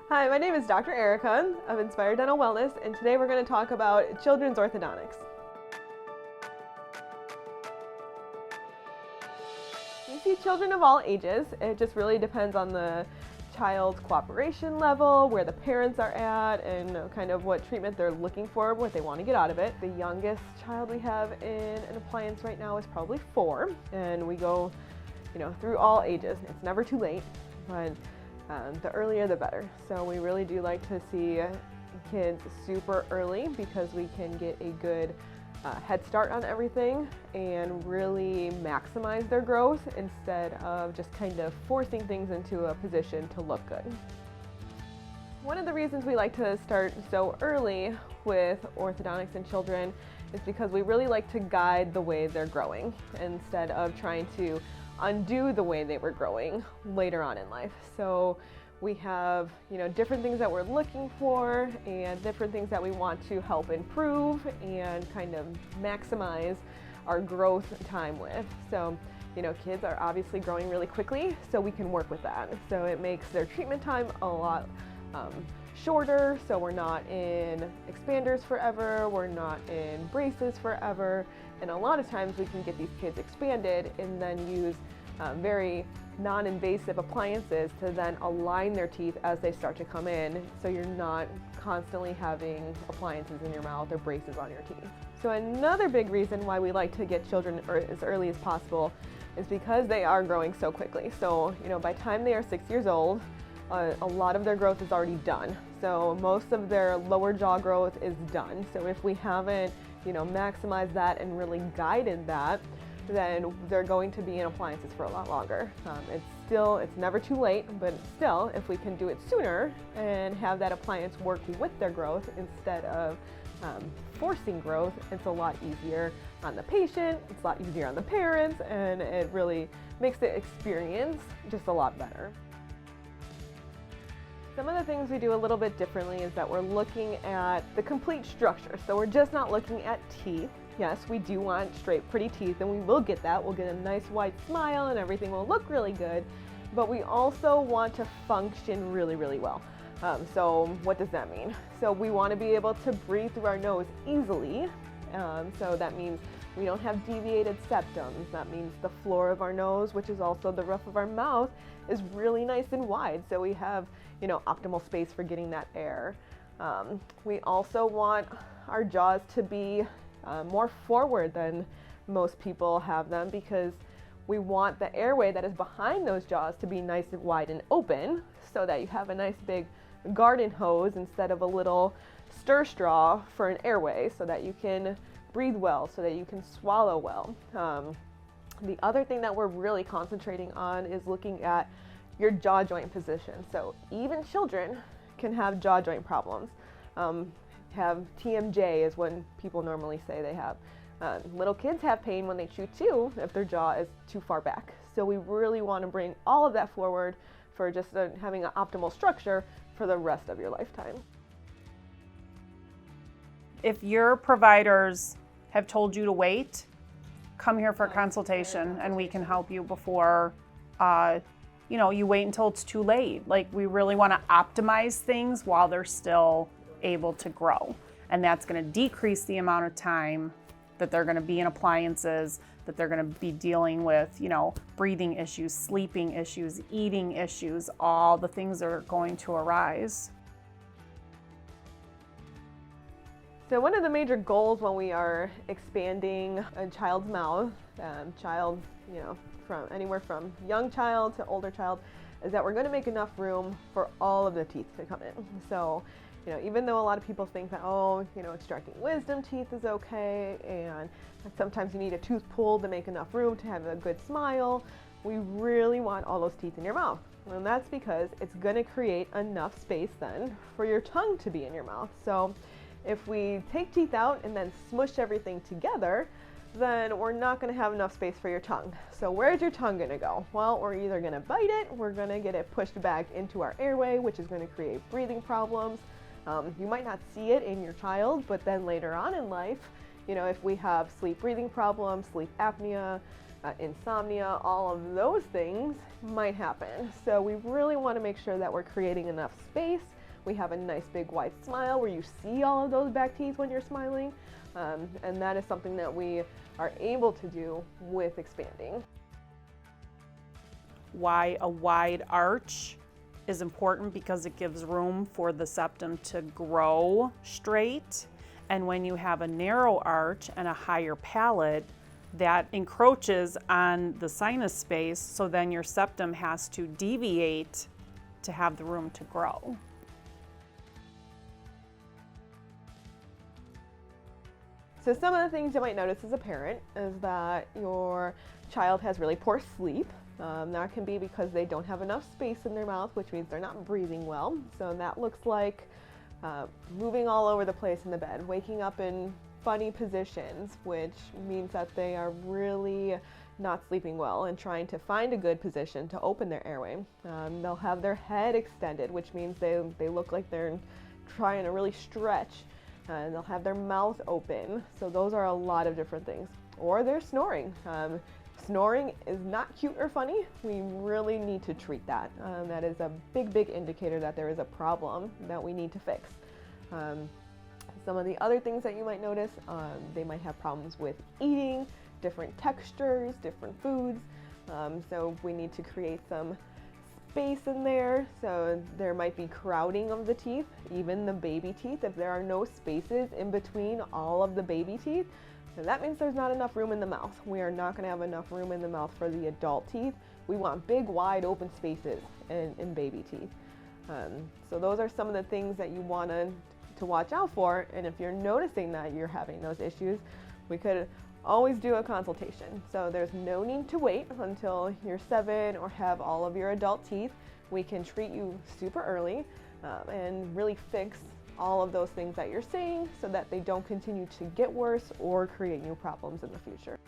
Hi, my name is Dr. Erica of Inspired Dental Wellness, and today we're going to talk about children's orthodontics. We see children of all ages. It just really depends on the child's cooperation level, where the parents are at, and kind of what treatment they're looking for, what they want to get out of it. The youngest child we have in an appliance right now is probably 4, and we go, through all ages. It's never too late, but the earlier the better. So we really do like to see kids super early because we can get a good head start on everything and really maximize their growth instead of just kind of forcing things into a position to look good. One of the reasons we like to start so early with orthodontics in children is because we really like to guide the way they're growing instead of trying to undo the way they were growing later on in life. So we have, different things that we're looking for and different things that we want to help improve and kind of maximize our growth time with. So, kids are obviously growing really quickly, so we can work with that. So it makes their treatment time a lot shorter, so we're not in expanders forever, we're not in braces forever, and a lot of times we can get these kids expanded and then use very non-invasive appliances to then align their teeth as they start to come in, so you're not constantly having appliances in your mouth or braces on your teeth. So another big reason why we like to get children as early as possible is because they are growing so quickly. So, by the time they are 6 years old, a lot of their growth is already done. So most of their lower jaw growth is done. So if we haven't, maximized that and really guided that, then they're going to be in appliances for a lot longer. It's never too late, but still, if we can do it sooner and have that appliance work with their growth instead of forcing growth, it's a lot easier on the patient, it's a lot easier on the parents, and it really makes the experience just a lot better. Some of the things we do a little bit differently is that we're looking at the complete structure. So we're just not looking at teeth. Yes, we do want straight, pretty teeth, and we will get that. We'll get a nice wide smile and everything will look really good, but we also want to function really, really well. So what does that mean? So we want to be able to breathe through our nose easily. So that means we don't have deviated septums. That means the floor of our nose, which is also the roof of our mouth, is really nice and wide. So we have, optimal space for getting that air. We also want our jaws to be more forward than most people have them, because we want the airway that is behind those jaws to be nice and wide and open, so that you have a nice big garden hose instead of a little stir straw for an airway, so that you can breathe well, so that you can swallow well. The other thing that we're really concentrating on is looking at your jaw joint position. So even children can have jaw joint problems. Have TMJ is what people normally say they have. Little kids have pain when they chew too if their jaw is too far back. So we really want to bring all of that forward for just having an optimal structure for the rest of your lifetime. If your providers have told you to wait, come here for a consultation and we can help you before you wait until it's too late. Like, we really want to optimize things while they're still able to grow. And that's going to decrease the amount of time that they're going to be in appliances, that they're going to be dealing with, breathing issues, sleeping issues, eating issues, all the things that are going to arise. So one of the major goals when we are expanding a child's mouth, from anywhere from young child to older child, is that we're going to make enough room for all of the teeth to come in. So, even though a lot of people think that, extracting wisdom teeth is okay, and sometimes you need a tooth pulled to make enough room to have a good smile, we really want all those teeth in your mouth. And that's because it's going to create enough space then for your tongue to be in your mouth. So if we take teeth out and then smush everything together, then we're not going to have enough space for your tongue. So where's your tongue going to go? Well, we're either going to bite it, we're going to get it pushed back into our airway, which is going to create breathing problems. You might not see it in your child, but then later on in life, if we have sleep breathing problems, sleep apnea, insomnia, all of those things might happen. So we really want to make sure that we're creating enough space. We have a nice big wide smile where you see all of those back teeth when you're smiling. And that is something that we are able to do with expanding. Why a wide arch is important, because it gives room for the septum to grow straight. And when you have a narrow arch and a higher palate, that encroaches on the sinus space, so then your septum has to deviate to have the room to grow. So some of the things you might notice as a parent is that your child has really poor sleep. That can be because they don't have enough space in their mouth, which means they're not breathing well. So that looks like moving all over the place in the bed, waking up in funny positions, which means that they are really not sleeping well and trying to find a good position to open their airway. They'll have their head extended, which means they look like they're trying to really stretch, and they'll have their mouth open. So those are a lot of different things. Or they're snoring. Snoring is not cute or funny. We really need to treat that. That is a big indicator that there is a problem that we need to fix. Some of the other things that you might notice, they might have problems with eating, different textures, different foods. So we need to create some space in there. So there might be crowding of the teeth, even the baby teeth. If there are no spaces in between all of the baby teeth, then that means there's not enough room in the mouth. We are not going to have enough room in the mouth for the adult teeth. We want big, wide open spaces in baby teeth. So those are some of the things that you want to watch out for. And if you're noticing that you're having those issues, we could always do a consultation. So there's no need to wait until you're 7 or have all of your adult teeth. We can treat you super early and really fix all of those things that you're seeing so that they don't continue to get worse or create new problems in the future.